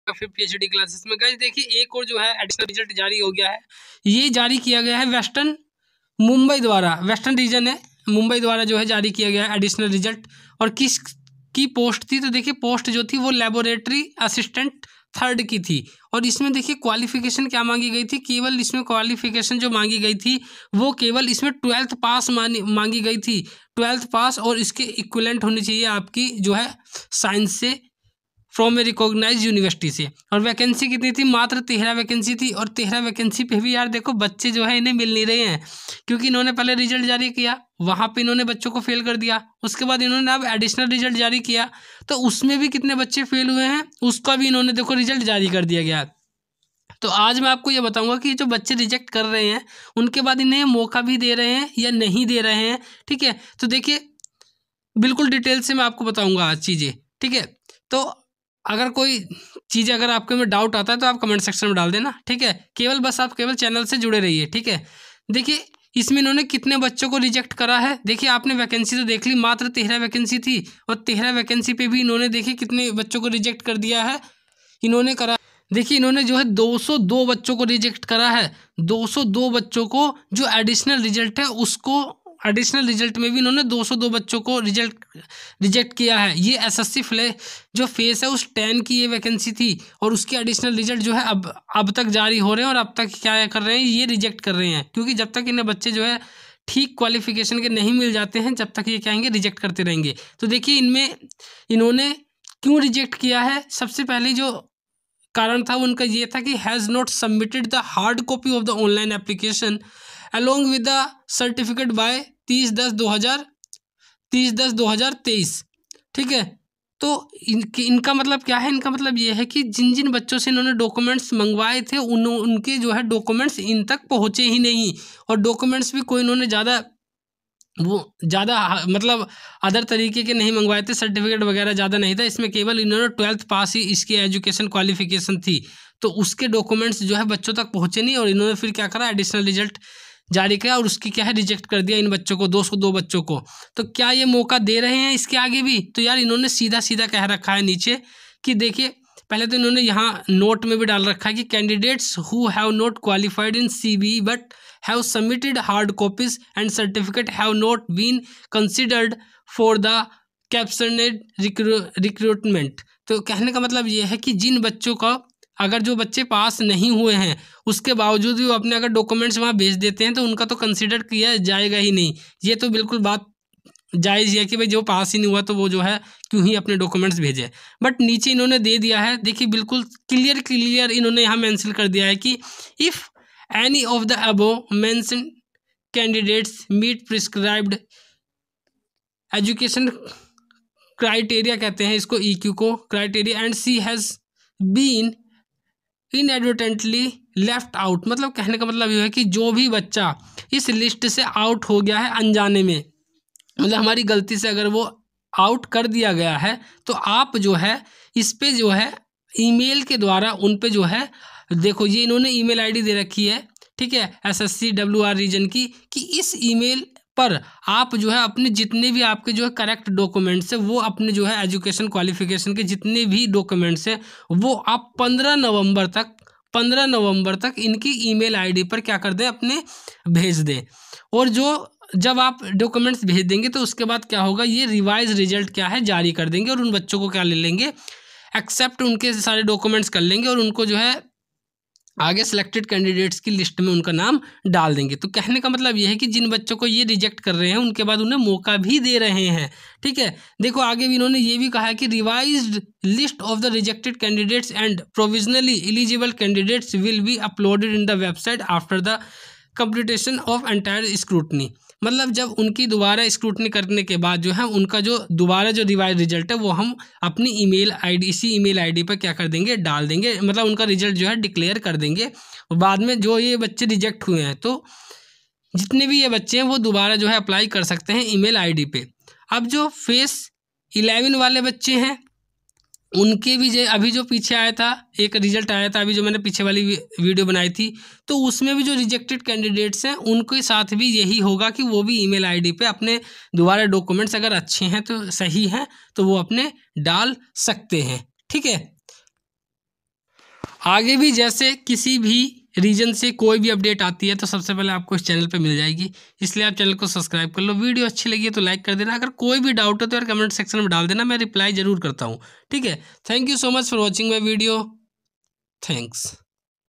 फिर PhD classes में। Guys देखिए एक और जो है एडिशनल रिजल्ट जारी हो गया है, ये जारी किया गया है वेस्टर्न मुंबई द्वारा, वेस्टर्न रीजन है मुंबई द्वारा जो है जारी किया गया है एडिशनल रिजल्ट। और किस की पोस्ट थी, तो देखिए पोस्ट जो थी वो लेबोरेटरी असिस्टेंट 3rd की थी। और इसमें देखिए क्वालिफिकेशन क्या मांगी गई थी, केवल इसमें क्वालिफिकेशन जो मांगी गई थी वो केवल इसमें 12th पास मांगी गई थी, 12th पास। और इसके इक्विवेलेंट होनी चाहिए आपकी जो है साइंस से फ्रॉम ए रिकॉग्नाइज यूनिवर्सिटी से। और वैकेंसी कितनी थी, मात्र 13 वैकेंसी थी। और 13 वैकेंसी पे भी यार देखो बच्चे जो है इन्हें मिल नहीं रहे हैं, क्योंकि इन्होंने पहले रिजल्ट जारी किया, वहाँ पे इन्होंने बच्चों को फेल कर दिया। उसके बाद इन्होंने अब एडिशनल रिजल्ट जारी किया, तो उसमें भी कितने बच्चे फेल हुए हैं, उसका भी इन्होंने देखो रिजल्ट जारी कर दिया गया। तो आज मैं आपको ये बताऊंगा कि जो बच्चे रिजेक्ट कर रहे हैं उनके बाद इन्हें मौका भी दे रहे हैं या नहीं दे रहे हैं। ठीक है, तो देखिए बिल्कुल डिटेल से मैं आपको बताऊंगा आज चीज़ें। ठीक है, तो अगर कोई चीज़ अगर आपके में डाउट आता है तो आप कमेंट सेक्शन में डाल देना। ठीक है, केवल बस आप केवल चैनल से जुड़े रहिए। ठीक है, देखिए इसमें इन्होंने कितने बच्चों को रिजेक्ट करा है। देखिए आपने वैकेंसी तो देख ली, मात्र 13 वैकेंसी थी, और 13 वैकेंसी पे भी इन्होंने देखिए कितने बच्चों को रिजेक्ट कर दिया है इन्होंने करा। देखिए इन्होंने जो है 202 बच्चों को रिजेक्ट करा है, 202 बच्चों को। जो एडिशनल रिजल्ट है उसको, एडिशनल रिजल्ट में भी इन्होंने 202 बच्चों को रिजेक्ट किया है। ये एसएससी जो फेस है उस 10 की ये वैकेंसी थी, और उसके एडिशनल रिजल्ट जो है अब तक जारी हो रहे हैं। और अब तक क्या कर रहे हैं, ये रिजेक्ट कर रहे हैं, क्योंकि जब तक इन्हें बच्चे जो है ठीक क्वालिफिकेशन के नहीं मिल जाते हैं जब तक ये क्या आएंगे रिजेक्ट करते रहेंगे। तो देखिए इनमें इन्होंने क्यों रिजेक्ट किया है, सबसे पहले जो कारण था उनका ये था कि has not submitted the hard copy of the online application along with the certificate bye 30/10/2023। ठीक है, तो इनका मतलब क्या है, इनका मतलब ये है कि जिन जिन बच्चों से इन्होंने डॉक्यूमेंट्स मंगवाए थे उनके जो है डॉक्यूमेंट्स इन तक पहुँचे ही नहीं। और डॉक्यूमेंट्स भी कोई इन्होंने ज़्यादा मतलब अदर तरीके के नहीं मंगवाए थे, सर्टिफिकेट वगैरह ज़्यादा नहीं था इसमें, केवल इन्होंने 12th पास ही इसकी एजुकेशन क्वालिफिकेशन थी। तो उसके डॉक्यूमेंट्स जो है बच्चों तक पहुँचे नहीं, और इन्होंने फिर क्या करा, एडिशनल रिजल्ट जारी किया और उसकी क्या है रिजेक्ट कर दिया इन बच्चों को, 202 बच्चों को। तो क्या ये मौका दे रहे हैं इसके आगे भी, तो यार इन्होंने सीधा सीधा कह रखा है नीचे कि देखिए पहले तो इन्होंने यहाँ नोट में भी डाल रखा है कि candidates who have not qualified in CBE but have submitted hard copies and certificate have not been considered for the captioned recruitment। तो कहने का मतलब ये है कि जिन बच्चों का, अगर जो बच्चे पास नहीं हुए हैं उसके बावजूद भी वो अपने अगर डॉक्यूमेंट्स वहाँ भेज देते हैं तो उनका तो कंसिडर किया जाएगा ही नहीं। ये तो बिल्कुल बात जायज़ है कि भाई जो पास ही नहीं हुआ तो वो जो है क्यों ही अपने डॉक्यूमेंट्स भेजे। बट नीचे इन्होंने दे दिया है, देखिए बिल्कुल क्लियर इन्होंने यहाँ मेंशन कर दिया है कि if any of the above mentioned candidates meet prescribed education criteria, कहते हैं इसको EQ को criteria, and she has been inadvertently left out। मतलब कहने का मतलब ये है कि जो भी बच्चा इस लिस्ट से आउट हो गया है अनजाने में, मतलब हमारी गलती से अगर वो आउट कर दिया गया है, तो आप जो है इस पे जो है ईमेल के द्वारा उन पे जो है, देखो ये इन्होंने ईमेल आईडी दे रखी है, ठीक है, SSCWR रीजन की, कि इस ईमेल पर आप जो है अपने जितने भी आपके जो है करेक्ट डॉक्यूमेंट्स है वो अपने जो है एजुकेशन क्वालिफिकेशन के जितने भी डॉक्यूमेंट्स है वो आप 15 नवंबर तक इनकी ईमेल आईडी पर क्या कर दें, अपने भेज दें। और जब आप डॉक्यूमेंट्स भेज देंगे तो उसके बाद क्या होगा, ये रिवाइज रिजल्ट क्या है जारी कर देंगे, और उन बच्चों को क्या ले लेंगे, एक्सेप्ट उनके सारे डॉक्यूमेंट्स कर लेंगे, और उनको जो है आगे सिलेक्टेड कैंडिडेट्स की लिस्ट में उनका नाम डाल देंगे। तो कहने का मतलब ये है कि जिन बच्चों को ये रिजेक्ट कर रहे हैं उनके बाद उन्हें मौका भी दे रहे हैं। ठीक है, देखो आगे भी इन्होंने ये भी कहा है कि revised list of the rejected candidates and provisionally eligible candidates will be uploaded in the website after the completion of entire scrutiny. मतलब जब उनकी दोबारा स्क्रूटनी करने के बाद जो है उनका जो दोबारा जो रिवाइज रिजल्ट है वो हम अपनी ईमेल आईडी, इसी ईमेल आईडी पर क्या कर देंगे, डाल देंगे, मतलब उनका रिजल्ट जो है डिक्लेयर कर देंगे। और बाद में जो ये बच्चे रिजेक्ट हुए हैं, तो जितने भी ये बच्चे हैं वो दोबारा जो है अप्लाई कर सकते हैं ईमेल आईडी पे। अब जो फेस 11 वाले बच्चे हैं उनके भी अभी जो पीछे आया था एक रिजल्ट आया था, अभी जो मैंने पीछे वाली वीडियो बनाई थी, तो उसमें भी जो रिजेक्टेड कैंडिडेट्स हैं उनके साथ भी यही होगा कि वो भी ईमेल आईडी पे अपने दोबारा डॉक्यूमेंट्स अगर अच्छे हैं तो सही हैं तो वो अपने डाल सकते हैं। ठीक है, आगे भी जैसे किसी भी रीजन से कोई भी अपडेट आती है तो सबसे पहले आपको इस चैनल पे मिल जाएगी, इसलिए आप चैनल को सब्सक्राइब कर लो। वीडियो अच्छी लगी है तो लाइक कर देना, अगर कोई भी डाउट हो तो यार कमेंट सेक्शन में डाल देना, मैं रिप्लाई जरूर करता हूँ। ठीक है, thank you so much for watching my video, thanks.